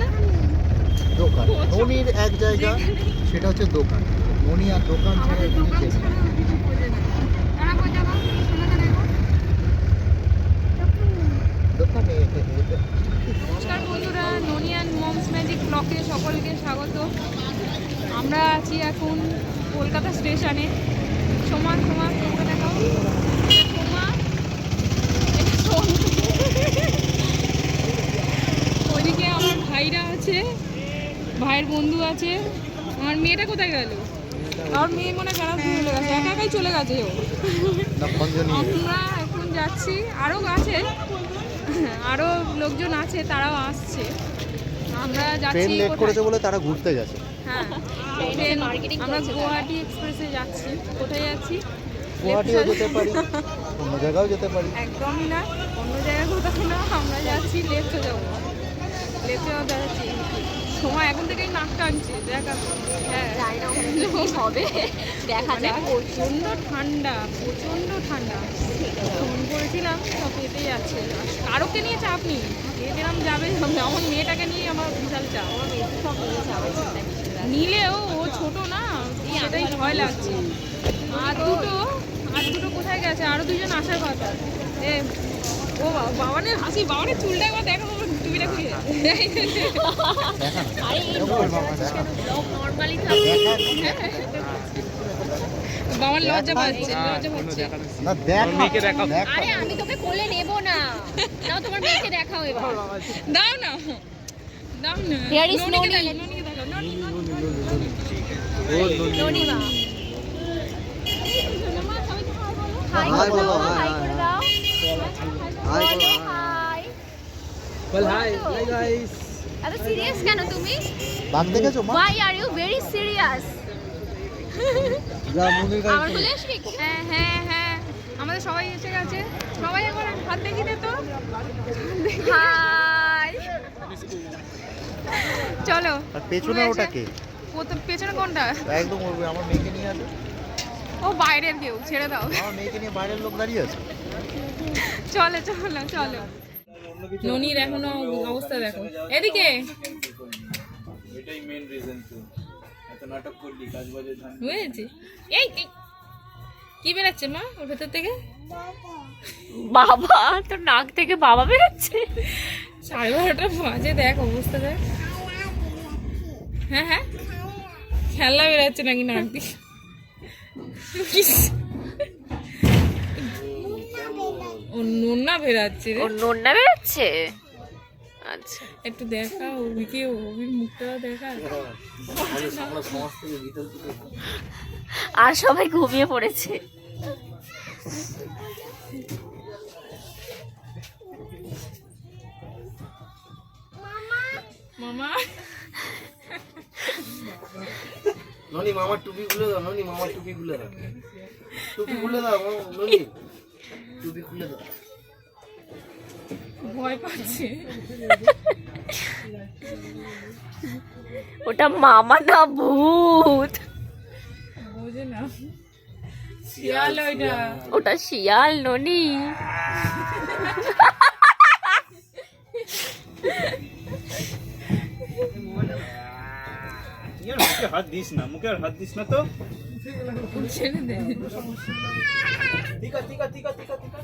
না দোকান ননির এক জায়গা, সেটা হচ্ছে দোকান। ননি আর দোকান ছাড়া কিছু চেনে না। দোকানে নমস্কার বন্ধুরা, ননি অ্যান্ড মমস ম্যাজিক ব্লকে সকলকে স্বাগত। আমরা আছি এখন কলকাতা স্টেশনে। সোমা সোমা তোমরা দেখাও। সোমা ওইদিকে আমার ভাইরা আছে, ভাইয়ের বন্ধু আছে। আমার মেয়েটা কোথায় গেল? আমার মেয়ে মনে খারাপ চলে গেছে, একা একাই চলে গেছে ও। আমরা এখন যাচ্ছি, আরও আছে, আরও লোকজন আছে, তারাও আসছে। আমরা যাচ্ছি ট্রেন লেট করেছে বলে তারা ঘুরতে গেছে। হ্যাঁ, আমরা গুয়াহাটি এক্সপ্রেসে যাচ্ছি। কোথায় যাচ্ছি? গুয়াহাটিও যেতে পারি, অন্য জায়গাও যেতে পারি। একদমই না, অন্য জায়গায় কোথাও না, আমরা যাচ্ছি লেফটে যাবো। লেফটে যাচ্ছি। সময় এখন থেকেই নাক টানছে, দেখা। হ্যাঁ, হবে দেখা যায়। প্রচণ্ড ঠান্ডা, প্রচণ্ড ঠান্ডা। ফোন করেছিলাম, সব পেতে যাচ্ছে। কারোকে নিয়ে চাপ নেই, যেরকম যাবে। আমার মেয়েটাকে নিয়ে আমার বিশাল চাপ। নিলেও ও ছোট না, সেটাই ভয় লাগছে। আর দুটো কোথায় গেছে? আরো দুজন আসার কথা। এ ও বাবানের হাসি, বাবানের চুলটা একবার দেখো, টুপিটা খুলে। বাবার লজ্জা পাচ্ছে, লজ্জা পাচ্ছে। না দেখ, মেয়েকে দেখাও। আরে আমি তোকে কোলে নেব না, নাও তোমার মেয়েকে দেখাও এবার। দাও না, দাও না। Here is ননিকে Noni. দেখাও, ননিকে দেখাও, ননি। ননি মা হাই Hi করে দাও, বলো, hi, হাই hi, করে hi. দাও। হাই বলো বলো, হাই। Well, hi guys. এত সিরিয়াস কেন তুমি? বাঘ দেখেছো মা? Why are you very serious? যা মনির আমার বলে আসবি? হ্যাঁ হ্যাঁ হ্যাঁ, আমাদের সবাই এসে গেছে। সবাই একবার হাত দেখি দে তো। হাই। চলো। আর পেছনে ওটা কে? পেছনে কোনটা? একদম আমার মেয়েকে নিয়ে আছে। ও বাইরের কেউ, ছেড়ে দাও। আমার মেয়েকে নিয়ে বাইরের লোক দাঁড়িয়ে আছে। চলো চলো চলো। ননির এখনো অবস্থা দেখো, এদিকে এটাই মেইন রিজন তো এত নাটক করলি, কাজ বাজে ধান বুঝেছি। এই কি বেরাচ্ছে মা ওর ভেতর থেকে? বাবা, তোর নাক থেকে বাবা বেরোচ্ছে। 12:30 বাজে, দেখ অবস্থা দেখ। হ্যাঁ হ্যাঁ, খেলা বেরাচ্ছে নাকি নাক দিয়ে? ও নোনা বেরাচ্ছে রে। ওর নোনা বেরোচ্ছে? আচ্ছা, একটু দেখা ওবিকে, ওবির মুখটা দেখা। আর সবাই ঘুমিয়ে পড়েছে। মামা ননি মামার টুপি খুলে দাও, ননি মামার টুপি খুলে দাও, টুপি খুলে দাও ননি, টুপি খুলে দাও। ভয় পাচ্ছে। ওটা মামা না ভূত, বোঝে না। শিয়াল ওইটা। ওটা শিয়াল ননি। ইয়ার মুখে হাত দিস না, মুখে আর হাত দিস না তো। ছেড়ে দে। টিকা টিকা টিকা টিকা টিকা।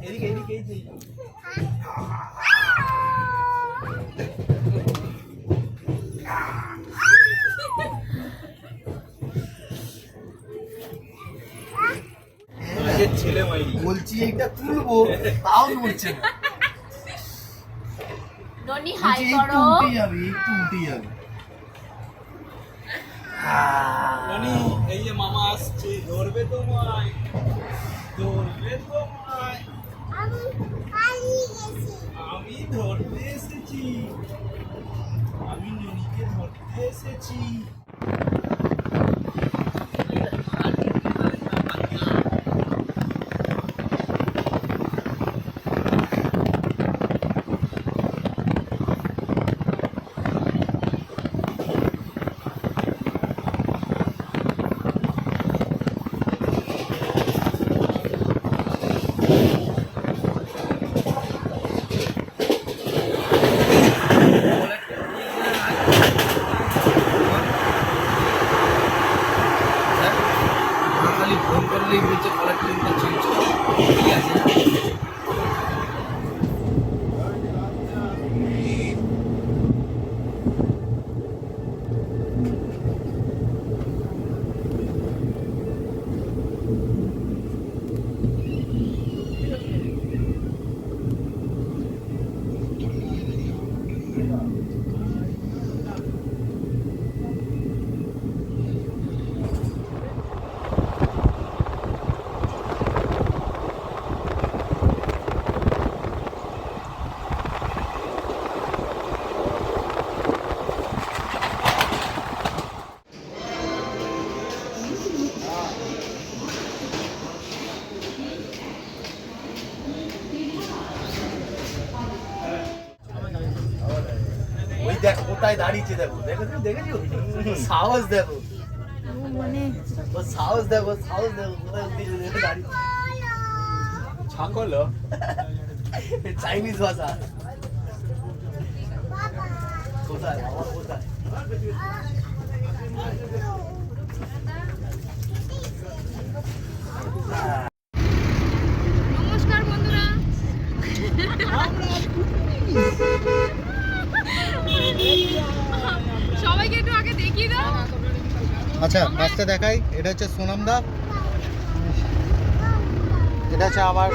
এদিকে এদিকে এই যে ছেলে মাইরি বলছি এইটা তুলবো, তাও নড়ছে না। ননি হাই করো। উঠে যাবে, একটু উঠে যাবে। ননি এই যে মামা আসছে, ধরবে তোমায়, ধরবে তোমায়। আমি ধরতে এসেছি, আমি ননিকে ধরতে এসেছি। কোথায় দাঁড়িয়েছে দেখো, দেখেছো দেখেছো সাহস দেখো, মানে ওর সাহস দেখো, সাহস দেখো কোথায় উঠেছে দাঁড়িয়ে ছাগল চাইনিজ ভাষা কোথায় বাবা কোথায় নমস্কার বন্ধুরা, সবাইকে একটু আগে দেখিয়ে দাও। আচ্ছা ফার্স্টে দেখাই, এটা হচ্ছে সোনামদা, এটা হচ্ছে আমার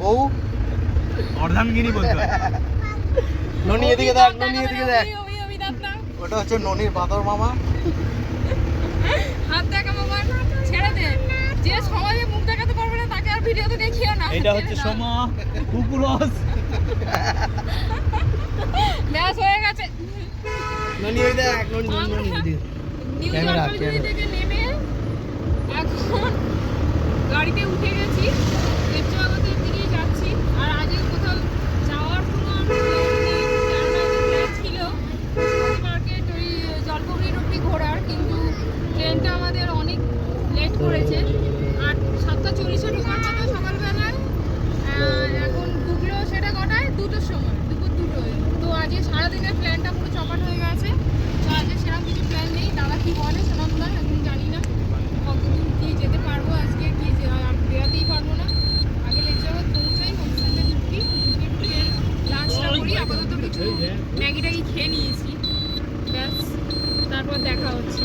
বউ অর্ধাঙ্গিনী বলতে হয়। ননি এদিকে দেখ, ননি এদিকে দেখ, ওটা হচ্ছে ননির বাদর মামা। হাত দেখা মামা, ছেড়ে দে। যে সমাজে মুখ দেখাতে পারবে না তাকে আর ভিডিওতে দেখিও না। এটা হচ্ছে সোমা কুকুরস। ব্যাস হয়ে গেছে। ননি ওই দেখ, ননি ননি এদিকে নিউ ক্যামেরা, জলপাইগুড়ি ক্যামেরা। থেকে নেমে এখন গাড়িতে উঠে গেছি, দেবচৌধুরীর দিকেই যাচ্ছি। আর আজকে কোথাও যাওয়ার কোনো প্ল্যান নেই, কেননা প্ল্যান ছিল পশুপতি মার্কেট ওই জলপাইগুড়ির অব্দি ঘোরার, কিন্তু ট্রেনটা আমাদের অনেক লেট করেছে। 7:40 ঢোকার কথা সকালবেলায়, এখন ঢুকলো সেটা কটায়, 2টোর সময়, দুপুর 2টোয়। তো আজকে সারাদিনের প্ল্যানটা পুরো চপাট হয়ে গেছে। তো আজকে সেরকম কিছু প্ল্যান নেই। দাদা কি বলে সোনামদা এখন জানি না কতদূর কি যেতে পারবো, আজকে কি আর বেরাতেই পারবো না। আগে লেকচার পৌঁছাই, হোমস্টেতে ঢুকি, ঢুকে লাঞ্চটা করি। আপাতত কিছু ম্যাগি ট্যাগি খেয়ে নিয়েছি, ব্যাস তারপর দেখা হচ্ছে।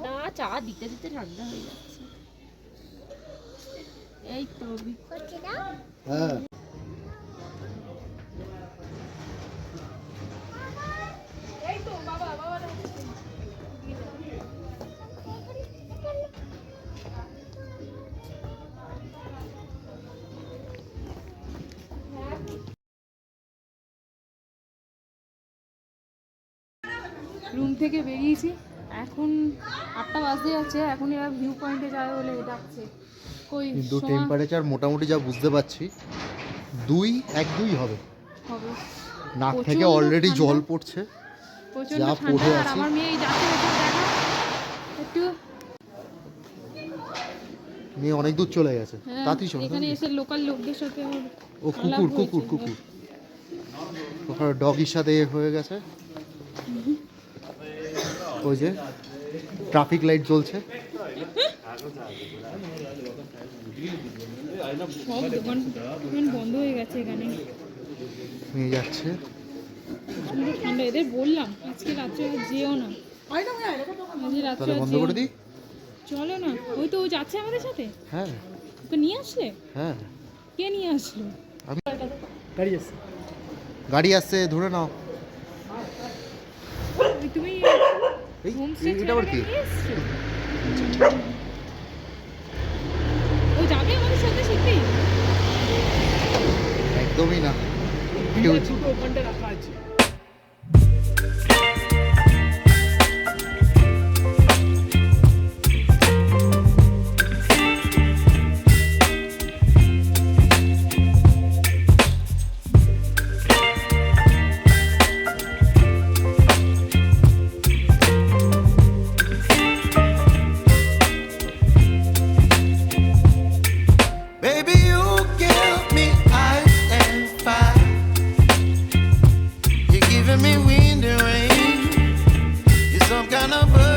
না চা দিতে দিতে ঠান্ডা হয়ে যাচ্ছে। এই তো হ্যাঁ রুম থেকে বেরিয়েছি, এখন 8টা বাজতে যাচ্ছে। এখন এরা ভিউ পয়েন্টে যাবে বলে ডাকছে। কই কিন্তু সোমা টেম্পারেচার মোটামুটি যা বুঝতে পারছি 2-1-2 হবে। হবে, নাক প্রচণ্ড থেকে অলরেডি ঠান্ডা। জল পড়ছে। প্রচন্ড যা ঠান্ডা। পড়ে আর আছে। আমার মেয়ে এই যাচ্ছে ভেতর, দেখা একটু। মেয়ে অনেক দূর চলে গেছে। হ্যাঁ, তাড়াতাড়ি চলো, এখানে এসে লোকাল লোকদের সাথে আমার ও আলাপ কুকুর কুকুর হয়েছে। কুকুর ওখানে ডগির সাথে হয়ে গেছে। ওই যে ট্রাফিক লাইট জ্বলছে। সব দোকান বন্ধ হয়ে গেছে এখানে। নিয়ে যাচ্ছে। প্রচন্ড ঠান্ডা। এদের বললাম আজকে রাত্রে আর যেও না, আজকে রাত্রে তাহলে আর বন্ধ যেও করে না। দিই। চলো না, ওই তো ও যাচ্ছে আমাদের সাথে। হ্যাঁ ওকে নিয়ে আসলে? হ্যাঁ কে নিয়ে আসলো? আমি গাড়ি আসছে। গাড়ি আসছে, ধরে নাও। ওই তুমি এই হোমস্টে এটা আবার কি? নিয়ে এসছো? ও যাবে আমাদের সাথে সত্যি? একদমই না। হিউজ। দুটো ওখানটা রাখা আছে। Baby, you give me ice and fire. You're giving me wind and rain. You're some kind of bird.